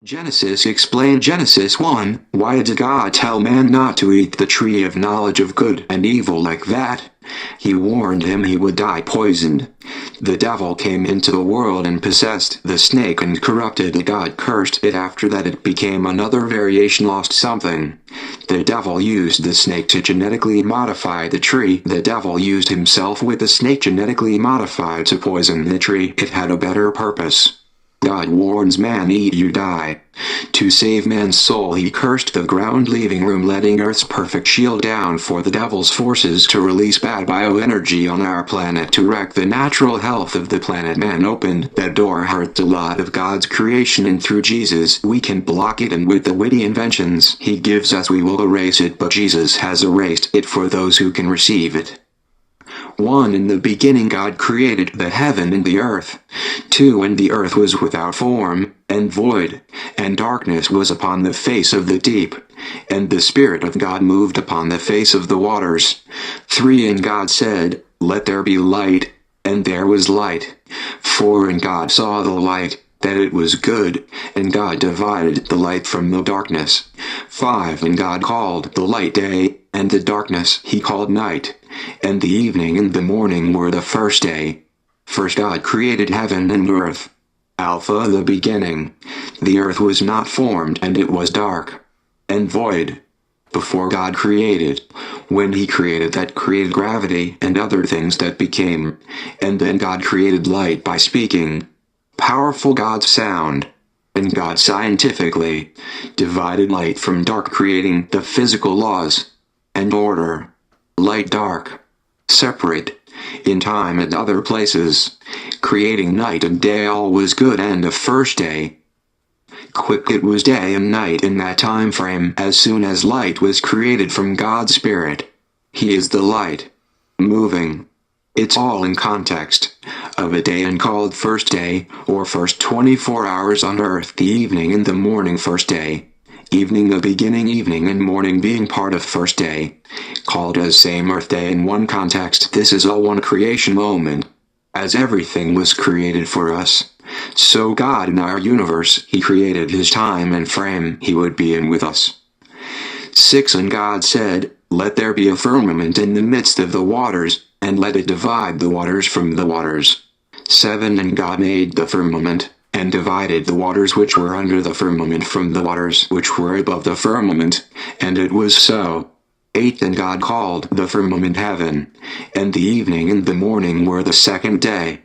Genesis explained Genesis 1. Why did God tell man not to eat the tree of knowledge of good and evil like that? He warned him he would die poisoned. The devil came into the world and possessed the snake and corrupted it. God cursed it. After that it became another variation, lost something. The devil used the snake to genetically modify the tree. The devil used himself with the snake genetically modified to poison the tree. It had a better purpose. God warns man, eat you die. To save man's soul he cursed the ground, leaving room, letting Earth's perfect shield down for the devil's forces to release bad bioenergy on our planet to wreck the natural health of the planet. Man opened that door, hurt a lot of God's creation, and through Jesus we can block it, and with the witty inventions he gives us we will erase it, but Jesus has erased it for those who can receive it. 1. In the beginning God created the heaven and the earth. 2. And the earth was without form, and void, and darkness was upon the face of the deep, and the Spirit of God moved upon the face of the waters. 3. And God said, Let there be light, and there was light. 4. And God saw the light, that it was good, and God divided the light from the darkness. 5. And God called the light day, and the darkness he called night. And the evening and the morning were the first day. First God created heaven and earth. Alpha, the beginning. The earth was not formed, and it was dark and void before God created. When he created that, created gravity and other things that became. And then God created light by speaking. Powerful God's sound. And God scientifically divided light from dark, creating the physical laws and order. Light, dark, separate, in time and other places, creating night and day. All was good, and the first day. Quick it was day and night in that time frame, as soon as light was created from God's Spirit. He is the light, moving. It's all in context of a day and called first day, or first 24 hours on earth. The evening and the morning, first day. Evening, the beginning, evening and morning being part of first day, called as same earth day in one context. This is all one creation moment, as everything was created for us. So God in our universe, he created his time and frame he would be in with us. 6. And God said, Let there be a firmament in the midst of the waters, and let it divide the waters from the waters. 7. And God made the firmament, and divided the waters which were under the firmament from the waters which were above the firmament, and it was so. 8. And God called the firmament heaven, and the evening and the morning were the second day.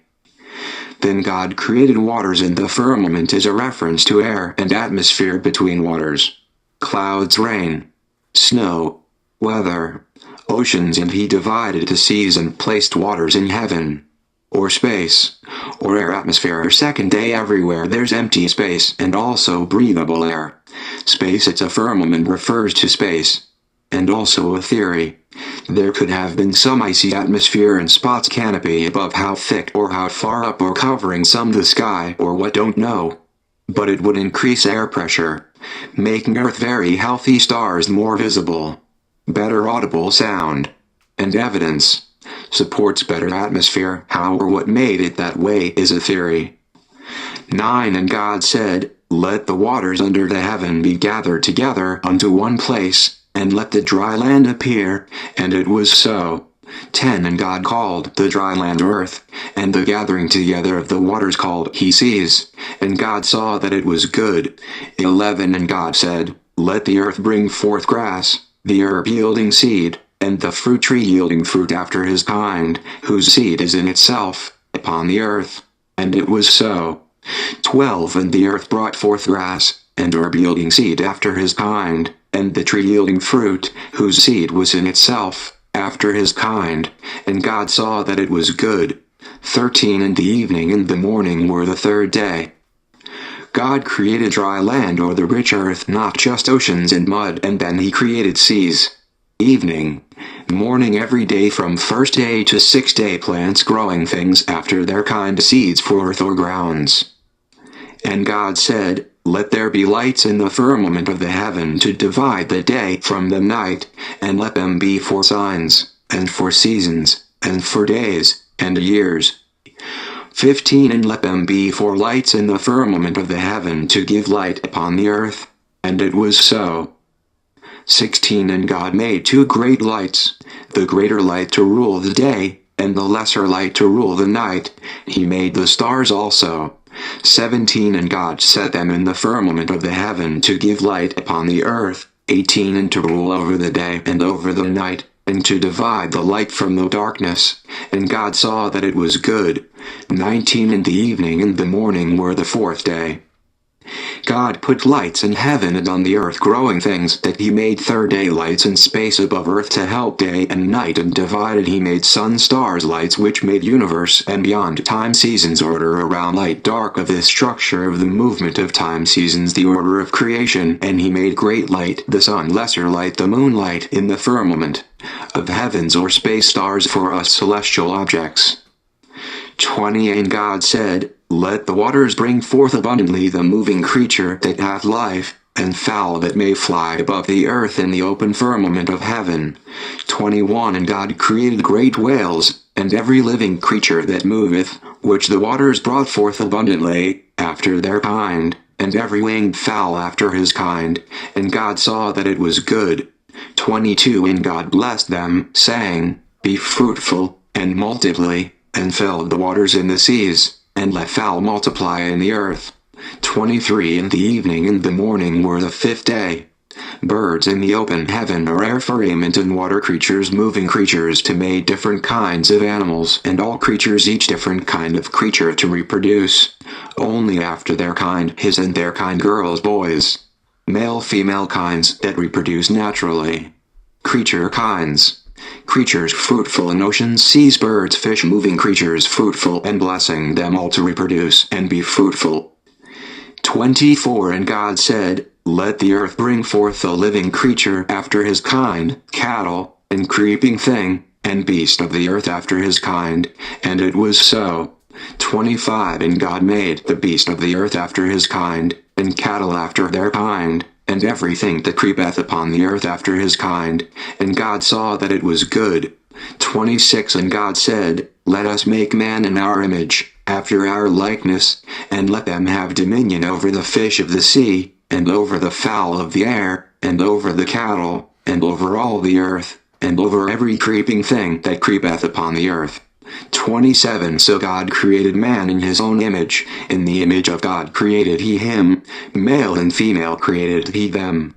Then God created waters, and the firmament is a reference to air and atmosphere between waters, clouds, rain, snow, weather, oceans, and he divided the seas and placed waters in heaven, or space, or air, atmosphere. Second day, everywhere there's empty space and also breathable air. Space, it's a firmament, refers to space. And also a theory. There could have been some icy atmosphere and spots canopy above, how thick or how far up, or covering some the sky or what, don't know. But it would increase air pressure, making Earth very healthy, stars more visible, better audible sound, and evidence. Supports better atmosphere. How or what made it that way is a theory. 9. And God said, Let the waters under the heaven be gathered together unto one place, and let the dry land appear, and it was so. 10. And God called the dry land earth, and the gathering together of the waters called he seas. And God saw that it was good. 11. And God said, Let the earth bring forth grass, the herb yielding seed, and the fruit tree yielding fruit after his kind, whose seed is in itself, upon the earth. And it was so. 12. And the earth brought forth grass, and herb yielding seed after his kind, and the tree yielding fruit, whose seed was in itself, after his kind. And God saw that it was good. 13. And the evening and the morning were the third day. God created dry land, or the rich earth, not just oceans and mud, and then he created seas. Evening, morning, every day from first day to sixth day, plants growing things after their kind, seeds for earth or grounds. And God said, Let there be lights in the firmament of the heaven to divide the day from the night, and let them be for signs, and for seasons, and for days, and years. 15 And let them be for lights in the firmament of the heaven to give light upon the earth. And it was so. 16 And God made two great lights, the greater light to rule the day, and the lesser light to rule the night. He made the stars also. 17 And God set them in the firmament of the heaven to give light upon the earth. 18 And to rule over the day and over the night, and to divide the light from the darkness. And God saw that it was good. 19 And the evening and the morning were the fourth day. God put lights in heaven and on the earth growing things, that he made third day lights in space above earth to help day and night, and divided he made sun, stars, lights which made universe and beyond time, seasons, order around light, dark of the structure of the movement of time, seasons, the order of creation. And he made great light, the sun, lesser light, the moonlight in the firmament of heavens or space, stars for us celestial objects. 20 And God said, let the waters bring forth abundantly the moving creature that hath life, and fowl that may fly above the earth in the open firmament of heaven. 21 And God created great whales, and every living creature that moveth, which the waters brought forth abundantly, after their kind, and every winged fowl after his kind. And God saw that it was good. 22 And God blessed them, saying, be fruitful, and multiply, and fill the waters in the seas, and let fowl multiply in the earth. 23 And the evening and the morning were the fifth day. Birds in the open heaven are air for raiment, and water creatures, moving creatures to make different kinds of animals, and all creatures each different kind of creature to reproduce, only after their kind, his and their kind, girls, boys, male, female kinds that reproduce naturally. Creature kinds. Creatures fruitful in oceans, seas, birds, fish, moving creatures fruitful, and blessing them all to reproduce and be fruitful. 24 And God said, let the earth bring forth a living creature after his kind, cattle, and creeping thing, and beast of the earth after his kind. And it was so. 25 And God made the beast of the earth after his kind, and cattle after their kind, and everything that creepeth upon the earth after his kind. And God saw that it was good. 26 And God said, let us make man in our image, after our likeness, and let them have dominion over the fish of the sea, and over the fowl of the air, and over the cattle, and over all the earth, and over every creeping thing that creepeth upon the earth. 27 So God created man in his own image, in the image of God created he him, male and female created he them.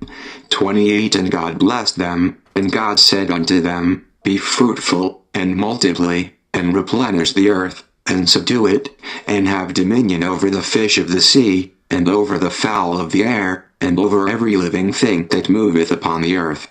28 And God blessed them, and God said unto them, be fruitful, and multiply, and replenish the earth, and subdue it, and have dominion over the fish of the sea, and over the fowl of the air, and over every living thing that moveth upon the earth.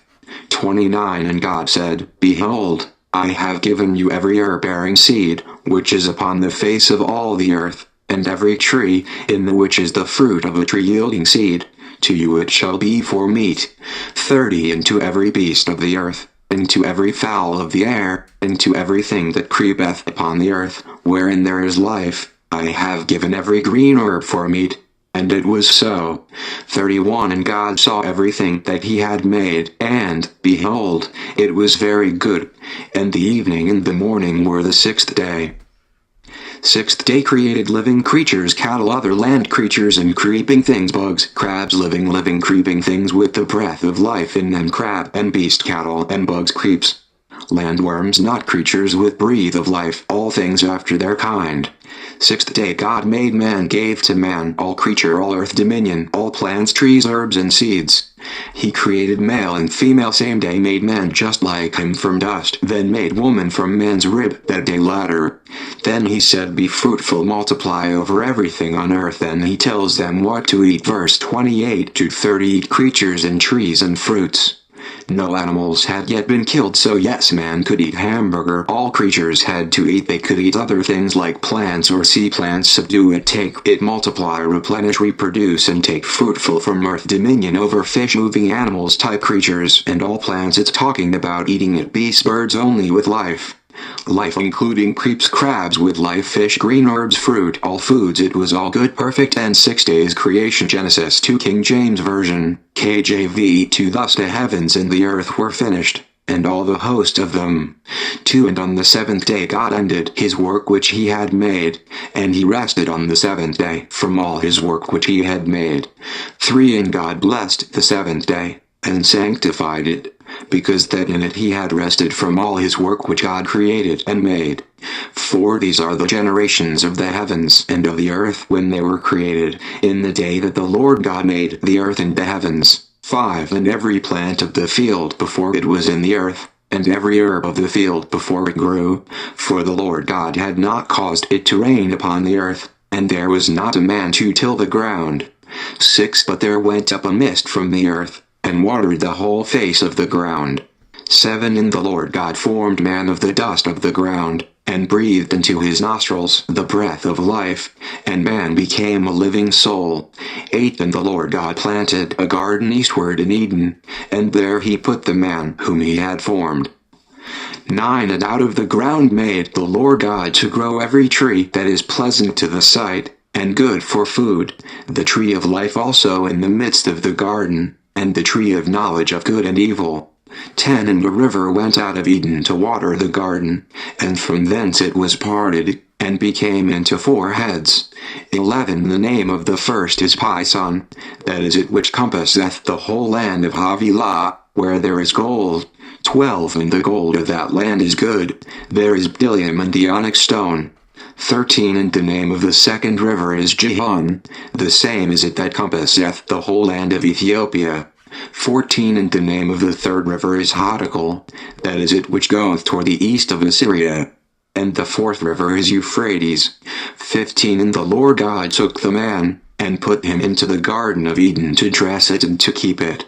29 And God said, behold, I have given you every herb-bearing seed, which is upon the face of all the earth, and every tree, in the which is the fruit of a tree yielding seed. To you it shall be for meat. 30 And to every beast of the earth, and to every fowl of the air, and to everything that creepeth upon the earth, wherein there is life, I have given every green herb for meat. And it was so. 31 And God saw everything that he had made, and, behold, it was very good. And the evening and the morning were the sixth day. Sixth day created living creatures, cattle, other land creatures, and creeping things, bugs, crabs, living creeping things with the breath of life in them, crab and beast, cattle and bugs, creeps, landworms, not creatures with breath of life, all things after their kind. Sixth day God made man, gave to man all creature, all earth dominion, all plants, trees, herbs, and seeds. He created male and female, same day made man just like him from dust, then made woman from man's rib that day latter. Then he said, be fruitful, multiply over everything on earth. Then he tells them what to eat. Verse 28 to 30 Eat creatures and trees and fruits. No animals had yet been killed, so yes, man could eat hamburger. All creatures had to eat. They could eat other things like plants or sea plants. Subdue it, take it, multiply, replenish, reproduce, and take fruitful from earth dominion over fish, moving animals, type creatures, and all plants. It's talking about eating it. Beasts, birds only with life. Life including creeps, crabs with life, fish, green herbs, fruit, all foods. It was all good, perfect, and 6 days creation. Genesis 2 King James Version, KJV 2 Thus the heavens and the earth were finished, and all the host of them. 2. And on the seventh day God ended his work which he had made, and he rested on the seventh day from all his work which he had made. 3. And God blessed the seventh day, and sanctified it, because that in it he had rested from all his work which God created and made. 4. These are the generations of the heavens and of the earth when they were created, in the day that the Lord God made the earth and the heavens. 5. And every plant of the field before it was in the earth, and every herb of the field before it grew, for the Lord God had not caused it to rain upon the earth, and there was not a man to till the ground. 6. But there went up a mist from the earth, and watered the whole face of the ground. 7. And the Lord God formed man of the dust of the ground, and breathed into his nostrils the breath of life, and man became a living soul. 8. And the Lord God planted a garden eastward in Eden, and there he put the man whom he had formed. 9. And out of the ground made the Lord God to grow every tree that is pleasant to the sight, and good for food, the tree of life also in the midst of the garden, and the tree of knowledge of good and evil. 10. And a river went out of Eden to water the garden, and from thence it was parted, and became into 4 heads. 11. The name of the first is Pison, that is it which compasseth the whole land of Havilah, where there is gold. 12. And the gold of that land is good, there is bdellium and the onyx stone. 13. And the name of the second river is Gihon, the same is it that compasseth the whole land of Ethiopia. 14. And the name of the third river is Hiddekel, that is it which goeth toward the east of Assyria. And the fourth river is Euphrates. 15. And the Lord God took the man, and put him into the garden of Eden to dress it and to keep it.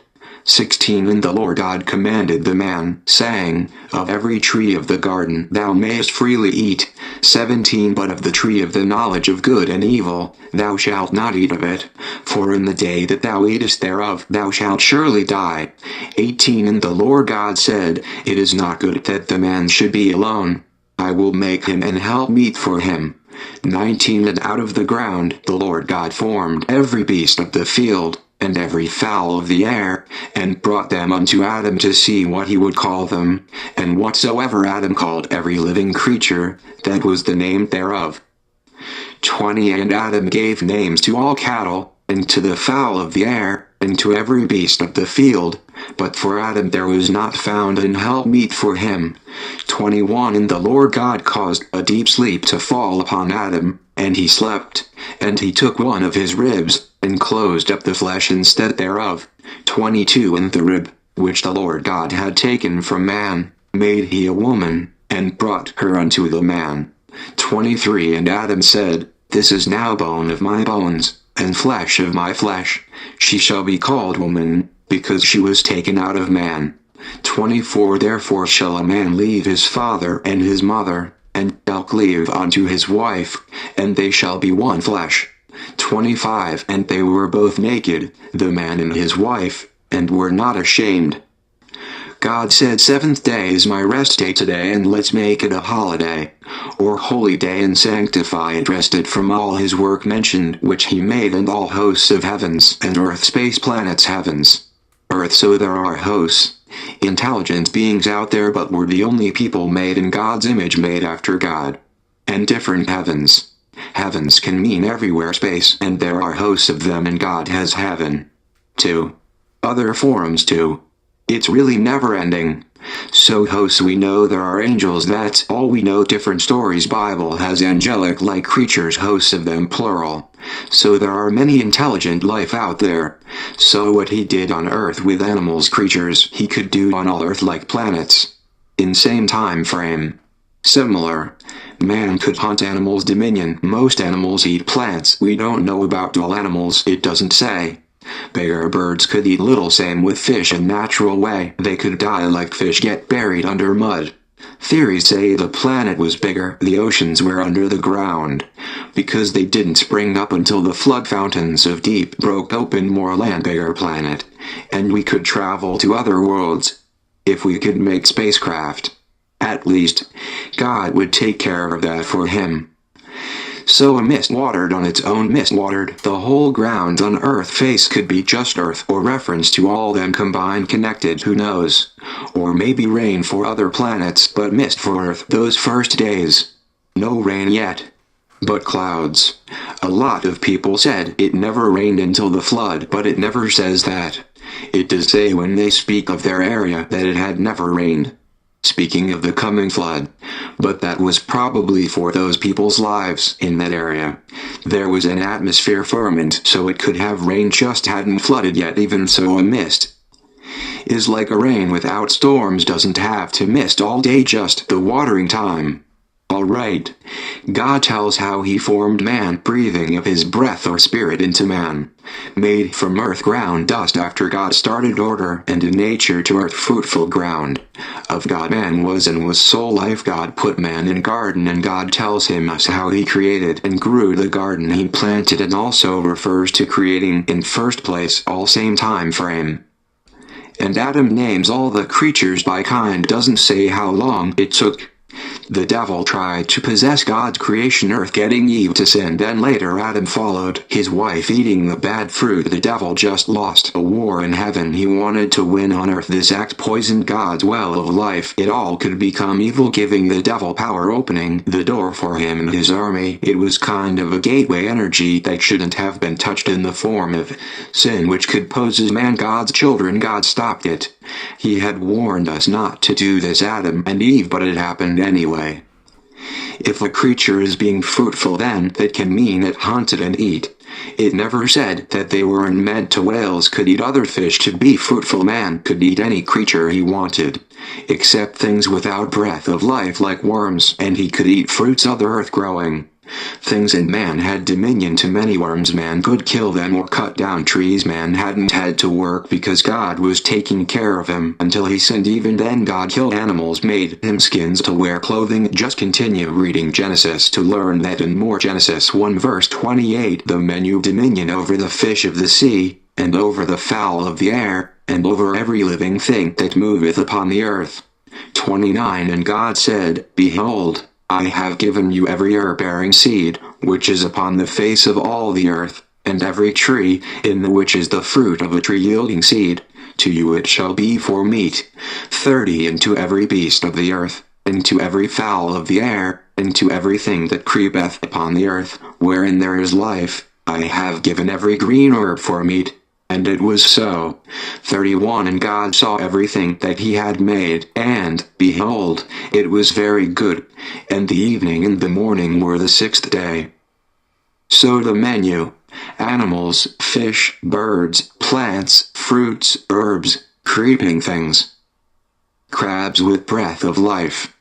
16. And the Lord God commanded the man, saying, Of every tree of the garden thou mayest freely eat. 17. But of the tree of the knowledge of good and evil thou shalt not eat of it, for in the day that thou eatest thereof thou shalt surely die. 18. And the Lord God said, It is not good that the man should be alone. I will make him an helpmeet for him. 19. And out of the ground the Lord God formed every beast of the field, and every fowl of the air, and brought them unto Adam to see what he would call them. And whatsoever Adam called every living creature, that was the name thereof. 20. And Adam gave names to all cattle, and to the fowl of the air, and to every beast of the field. But for Adam there was not found an helpmeet for him. 21. And the Lord God caused a deep sleep to fall upon Adam, and he slept. And he took one of his ribs, and closed up the flesh instead thereof. 22. And the rib, which the Lord God had taken from man, made he a woman, and brought her unto the man. 23. And Adam said, This is now bone of my bones, and flesh of my flesh. She shall be called woman, because she was taken out of man. 24. Therefore shall a man leave his father and his mother, and shall cleave unto his wife, and they shall be one flesh. 25. And they were both naked, the man and his wife, and were not ashamed. God said, 7th day is my rest day today, and let's make it a holiday, or holy day, and sanctify it. Rested from all his work mentioned which he made, and all hosts of heavens and earth, space, planets, heavens, earth. So there are hosts, intelligent beings out there, but we're the only people made in God's image, made after God. And different heavens. Heavens can mean everywhere, space, and there are hosts of them, and God has heaven. 2. Other forms too. It's really never ending. So hosts, we know there are angels, that's all we know. Different stories, Bible has angelic like creatures, hosts of them plural. So there are many intelligent life out there. So what he did on earth with animals, creatures, he could do on all earth-like planets. In same time frame. Similar. Man could hunt animals, dominion. Most animals eat plants. We don't know about all animals, it doesn't say. Bigger birds could eat little, same with fish in natural way. They could die like fish, get buried under mud. Theories say the planet was bigger, the oceans were under the ground, because they didn't spring up until the flood fountains of deep broke open more land. Bigger planet, and we could travel to other worlds. If we could make spacecraft. At least, God would take care of that for him. So a mist watered on its own mist watered the whole ground on earth face could be just earth or reference to all them combined connected, who knows? Or maybe rain for other planets but mist for earth those first days. No rain yet. But clouds. A lot of people said it never rained until the flood, but it never says that. It does say when they speak of their area that it had never rained. Speaking of the coming flood. But that was probably for those people's lives in that area. There was an atmosphere firmament, so it could have rained, just hadn't flooded yet. Even so, a mist is like a rain without storms, doesn't have to mist all day, just the watering time. Alright. God tells how he formed man, breathing of his breath or spirit into man. Made from earth ground dust after God started order and in nature to earth fruitful ground. Of God man was and was soul life. God put man in garden, and God tells him us how he created and grew the garden he planted, and also refers to creating in first place all same time frame. And Adam names all the creatures by kind, doesn't say how long it took. The devil tried to possess God's creation earth, getting Eve to sin. Then later Adam followed his wife, eating the bad fruit. The devil just lost a war in heaven. He wanted to win on earth. This act poisoned God's well of life. It all could become evil, giving the devil power, opening the door for him and his army. It was kind of a gateway energy that shouldn't have been touched in the form of sin, which could pose as man God's children. God stopped it. He had warned us not to do this, Adam and Eve, but it happened anyway. If a creature is being fruitful, then that can mean it hunted and eat. It never said that they weren't meant to. Whales could eat other fish to be fruitful. Man could eat any creature he wanted, except things without breath of life like worms, and he could eat fruits other earth growing things, and man had dominion to many worms. Man could kill them or cut down trees. Man hadn't had to work because God was taking care of him until he sinned. Even then God killed animals, made him skins to wear clothing. Just continue reading Genesis to learn that and more. Genesis 1 verse 28. The men you dominion over the fish of the sea, and over the fowl of the air, and over every living thing that moveth upon the earth. 29. And God said, Behold, I have given you every herb-bearing seed, which is upon the face of all the earth, and every tree, in the which is the fruit of a tree yielding seed. To you it shall be for meat. 30. And to every beast of the earth, and to every fowl of the air, and to everything that creepeth upon the earth, wherein there is life, I have given every green herb for meat. And it was so. 31. And God saw everything that he had made, and, behold, it was very good. And the evening and the morning were the sixth day. So the menu: animals, fish, birds, plants, fruits, herbs, creeping things, crabs with breath of life,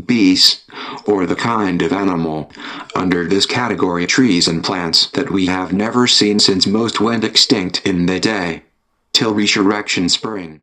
beasts, or the kind of animal, under this category trees and plants that we have never seen since most went extinct in the day, till resurrection spring.